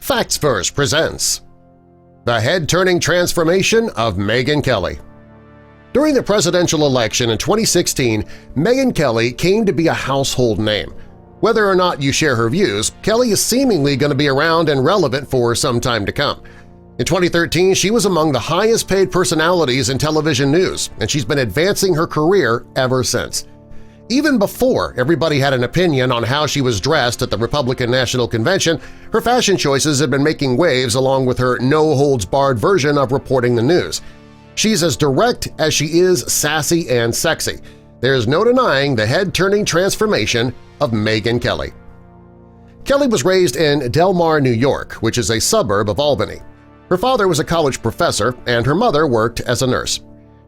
Facts Verse presents The Head-Turning Transformation of Megyn Kelly. During the presidential election in 2016, Megyn Kelly came to be a household name. Whether or not you share her views, Kelly is seemingly going to be around and relevant for some time to come. In 2013, she was among the highest-paid personalities in television news, and she's been advancing her career ever since. Even before everybody had an opinion on how she was dressed at the Republican National Convention, her fashion choices have been making waves along with her no-holds-barred version of reporting the news. She's as direct as she is sassy and sexy. There's no denying the head-turning transformation of Megyn Kelly. Kelly was raised in Del Mar, New York, which is a suburb of Albany. Her father was a college professor and her mother worked as a nurse.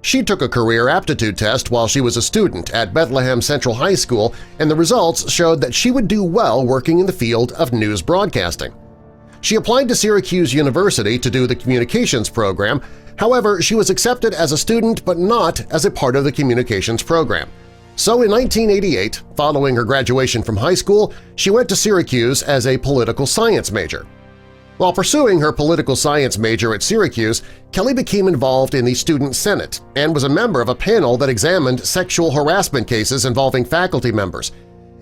She took a career aptitude test while she was a student at Bethlehem Central High School, and the results showed that she would do well working in the field of news broadcasting. She applied to Syracuse University to do the communications program. However, she was accepted as a student but not as a part of the communications program. So in 1988, following her graduation from high school, she went to Syracuse as a political science major. While pursuing her political science major at Syracuse, Kelly became involved in the Student Senate and was a member of a panel that examined sexual harassment cases involving faculty members.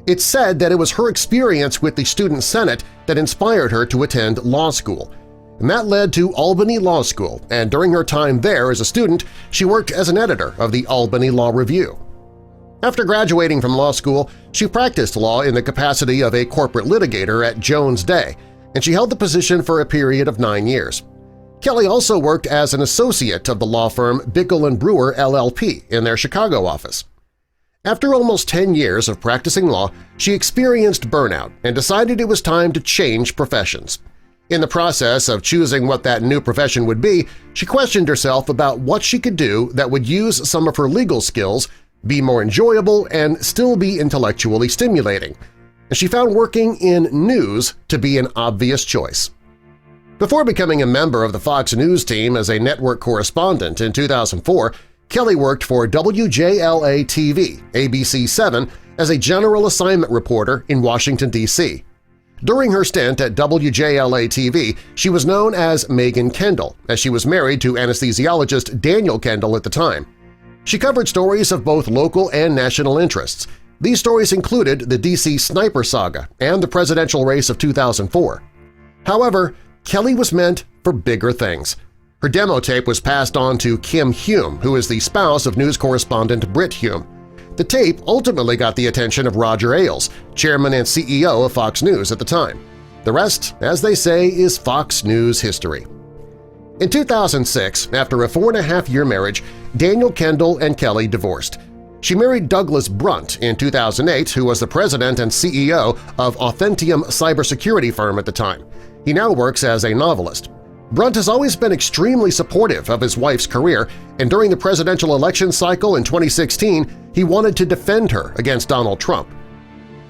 It's said that it was her experience with the Student Senate that inspired her to attend law school. And that led to Albany Law School, and during her time there as a student, she worked as an editor of the Albany Law Review. After graduating from law school, she practiced law in the capacity of a corporate litigator at Jones Day, and she held the position for a period of 9 years. Kelly also worked as an associate of the law firm Bickel & Brewer LLP in their Chicago office. After almost 10 years of practicing law, she experienced burnout and decided it was time to change professions. In the process of choosing what that new profession would be, she questioned herself about what she could do that would use some of her legal skills, be more enjoyable, and still be intellectually stimulating. And she found working in news to be an obvious choice. Before becoming a member of the Fox News team as a network correspondent in 2004, Kelly worked for WJLA-TV, ABC 7, as a general assignment reporter in Washington, D.C. During her stint at WJLA-TV, she was known as Megyn Kelly, as she was married to anesthesiologist Daniel Kendall at the time. She covered stories of both local and national interests. These stories included the D.C. sniper saga and the presidential race of 2004. However, Kelly was meant for bigger things. Her demo tape was passed on to Kim Hume, who is the spouse of news correspondent Brit Hume. The tape ultimately got the attention of Roger Ailes, chairman and CEO of Fox News at the time. The rest, as they say, is Fox News history. In 2006, after a 4.5-year marriage, Daniel Kendall and Kelly divorced. She married Douglas Brunt in 2008, who was the president and CEO of Authentium cybersecurity firm at the time. He now works as a novelist. Brunt has always been extremely supportive of his wife's career, and during the presidential election cycle in 2016, he wanted to defend her against Donald Trump.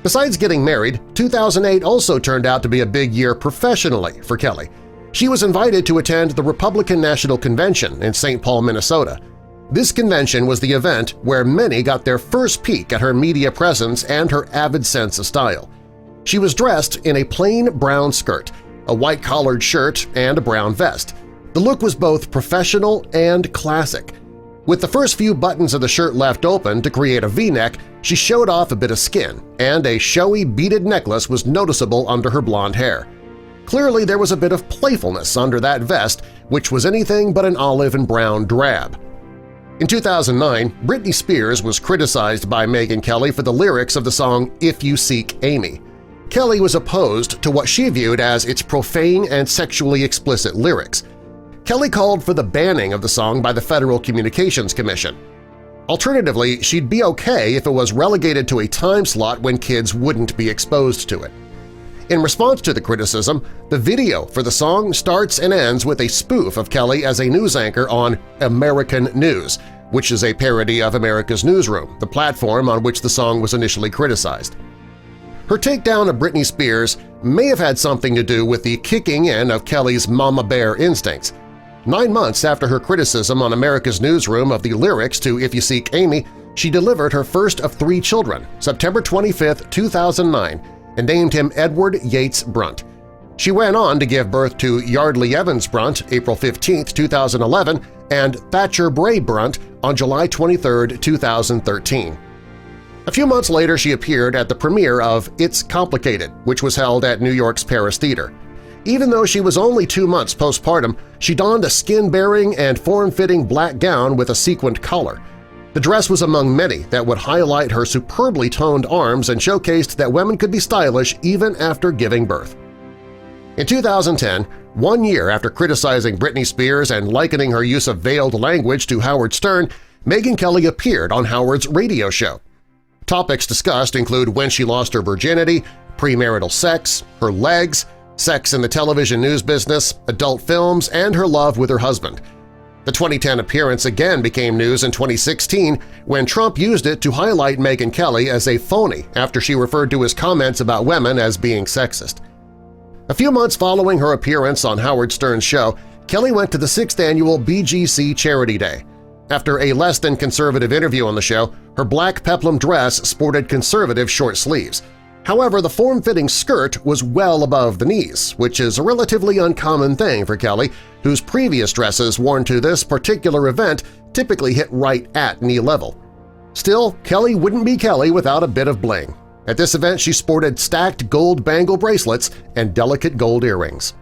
Besides getting married, 2008 also turned out to be a big year professionally for Kelly. She was invited to attend the Republican National Convention in St. Paul, Minnesota. This convention was the event where many got their first peek at her media presence and her avid sense of style. She was dressed in a plain brown skirt, a white-collared shirt, and a brown vest. The look was both professional and classic. With the first few buttons of the shirt left open to create a V-neck, she showed off a bit of skin, and a showy beaded necklace was noticeable under her blonde hair. Clearly there was a bit of playfulness under that vest, which was anything but an olive and brown drab. In 2009, Britney Spears was criticized by Megyn Kelly for the lyrics of the song If You Seek Amy. Kelly was opposed to what she viewed as its profane and sexually explicit lyrics. Kelly called for the banning of the song by the Federal Communications Commission. Alternatively, she'd be okay if it was relegated to a time slot when kids wouldn't be exposed to it. In response to the criticism, the video for the song starts and ends with a spoof of Kelly as a news anchor on American News, which is a parody of America's Newsroom, the platform on which the song was initially criticized. Her takedown of Britney Spears may have had something to do with the kicking in of Kelly's mama bear instincts. 9 months after her criticism on America's Newsroom of the lyrics to If You Seek Amy, she delivered her first of 3 children, September 25, 2009, and named him Edward Yates Brunt. She went on to give birth to Yardley Evans Brunt April 15, 2011, and Thatcher Bray Brunt on July 23, 2013. A few months later, she appeared at the premiere of It's Complicated, which was held at New York's Paris Theater. Even though she was only 2 months postpartum, she donned a skin-bearing and form-fitting black gown with a sequined collar. The dress was among many that would highlight her superbly toned arms and showcased that women could be stylish even after giving birth. In 2010, 1 year after criticizing Britney Spears and likening her use of veiled language to Howard Stern, Megyn Kelly appeared on Howard's radio show. Topics discussed include when she lost her virginity, premarital sex, her legs, sex in the television news business, adult films, and her love with her husband. The 2010 appearance again became news in 2016 when Trump used it to highlight Megyn Kelly as a phony after she referred to his comments about women as being sexist. A few months following her appearance on Howard Stern's show, Kelly went to the 6th annual BGC Charity Day. After a less-than-conservative interview on the show, her black peplum dress sported conservative short sleeves. However, the form-fitting skirt was well above the knees, which is a relatively uncommon thing for Kelly, whose previous dresses worn to this particular event typically hit right at knee level. Still, Kelly wouldn't be Kelly without a bit of bling. At this event, she sported stacked gold bangle bracelets and delicate gold earrings.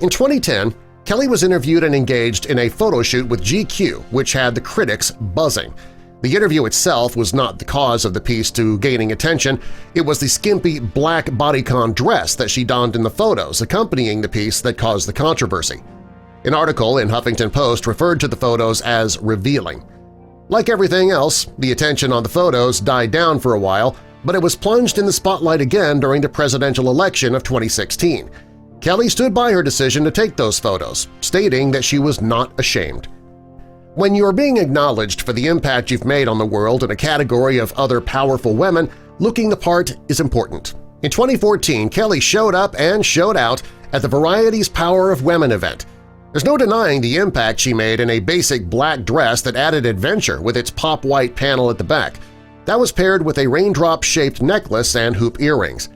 In 2010, Kelly was interviewed and engaged in a photo shoot with GQ, which had the critics buzzing. The interview itself was not the cause of the piece to gaining attention. It was the skimpy black bodycon dress that she donned in the photos accompanying the piece that caused the controversy. An article in Huffington Post referred to the photos as revealing. Like everything else, the attention on the photos died down for a while, but it was plunged in the spotlight again during the presidential election of 2016. Kelly stood by her decision to take those photos, stating that she was not ashamed. When you are being acknowledged for the impact you've made on the world in a category of other powerful women, looking the part is important. In 2014, Kelly showed up and showed out at the Variety's Power of Women event. There's no denying the impact she made in a basic black dress that added adventure with its pop-white panel at the back. That was paired with a raindrop-shaped necklace and hoop earrings.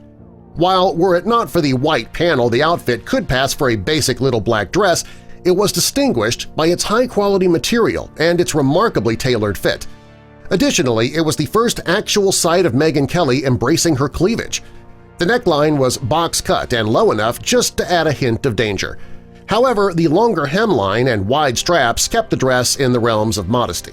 While were it not for the white panel, the outfit could pass for a basic little black dress, it was distinguished by its high-quality material and its remarkably tailored fit. Additionally, it was the first actual sight of Megyn Kelly embracing her cleavage. The neckline was box-cut and low enough just to add a hint of danger. However, the longer hemline and wide straps kept the dress in the realms of modesty.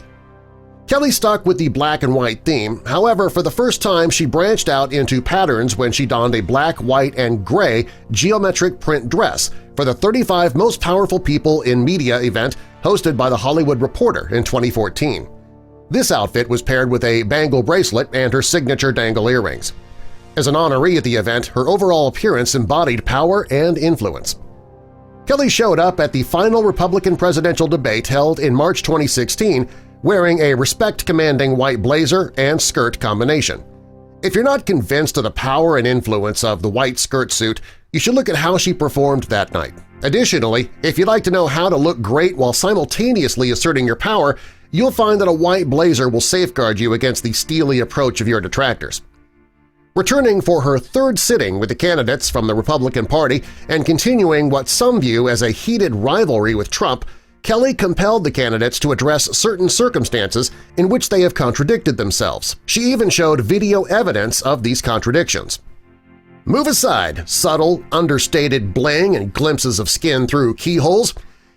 Kelly stuck with the black and white theme, however, for the first time she branched out into patterns when she donned a black, white, and gray geometric print dress for the 35 Most Powerful People in Media event hosted by The Hollywood Reporter in 2014. This outfit was paired with a bangle bracelet and her signature dangle earrings. As an honoree at the event, her overall appearance embodied power and influence. Kelly showed up at the final Republican presidential debate held in March 2016 wearing a respect-commanding white blazer and skirt combination. If you're not convinced of the power and influence of the white skirt suit, you should look at how she performed that night. Additionally, if you'd like to know how to look great while simultaneously asserting your power, you'll find that a white blazer will safeguard you against the steely approach of your detractors. Returning for her third sitting with the candidates from the Republican Party and continuing what some view as a heated rivalry with Trump, Kelly compelled the candidates to address certain circumstances in which they have contradicted themselves. She even showed video evidence of these contradictions. Move aside subtle, understated bling and glimpses of skin through keyholes.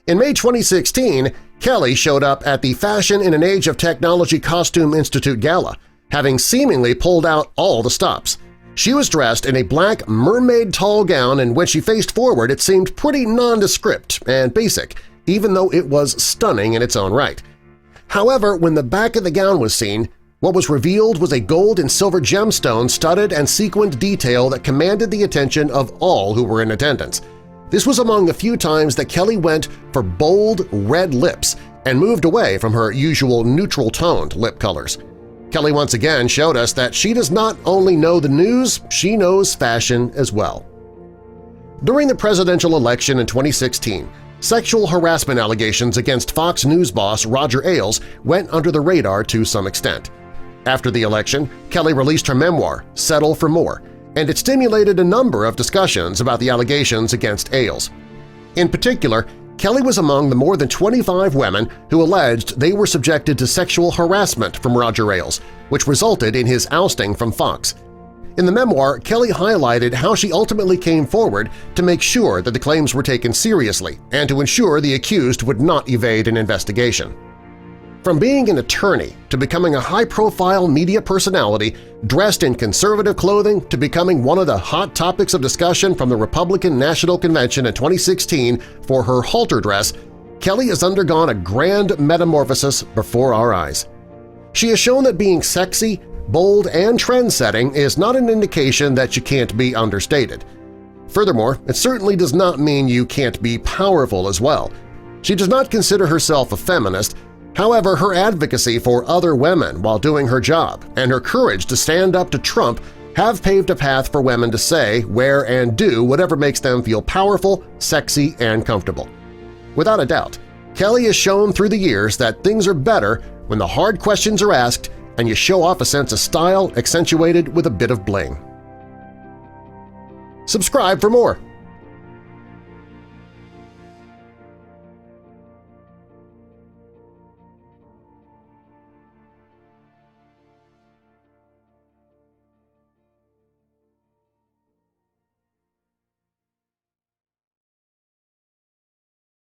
In May 2016, Kelly showed up at the Fashion in an Age of Technology Costume Institute Gala, having seemingly pulled out all the stops. She was dressed in a black mermaid tall gown, and when she faced forward it seemed pretty nondescript and basic, even though it was stunning in its own right. However, when the back of the gown was seen, what was revealed was a gold and silver gemstone studded and sequined detail that commanded the attention of all who were in attendance. This was among the few times that Kelly went for bold red lips and moved away from her usual neutral-toned lip colors. Kelly once again showed us that she does not only know the news, she knows fashion as well. During the presidential election in 2016, sexual harassment allegations against Fox News boss Roger Ailes went under the radar to some extent. After the election, Kelly released her memoir, Settle for More, and it stimulated a number of discussions about the allegations against Ailes. In particular, Kelly was among the more than 25 women who alleged they were subjected to sexual harassment from Roger Ailes, which resulted in his ousting from Fox. In the memoir, Kelly highlighted how she ultimately came forward to make sure that the claims were taken seriously and to ensure the accused would not evade an investigation. From being an attorney to becoming a high-profile media personality dressed in conservative clothing to becoming one of the hot topics of discussion from the Republican National Convention in 2016 for her halter dress, Kelly has undergone a grand metamorphosis before our eyes. She has shown that being sexy, bold, and trend-setting is not an indication that you can't be understated. Furthermore, it certainly does not mean you can't be powerful as well. She does not consider herself a feminist. However, her advocacy for other women while doing her job and her courage to stand up to Trump have paved a path for women to say, wear, and do whatever makes them feel powerful, sexy, and comfortable. Without a doubt, Kelly has shown through the years that things are better when the hard questions are asked and you show off a sense of style accentuated with a bit of bling. Subscribe for more!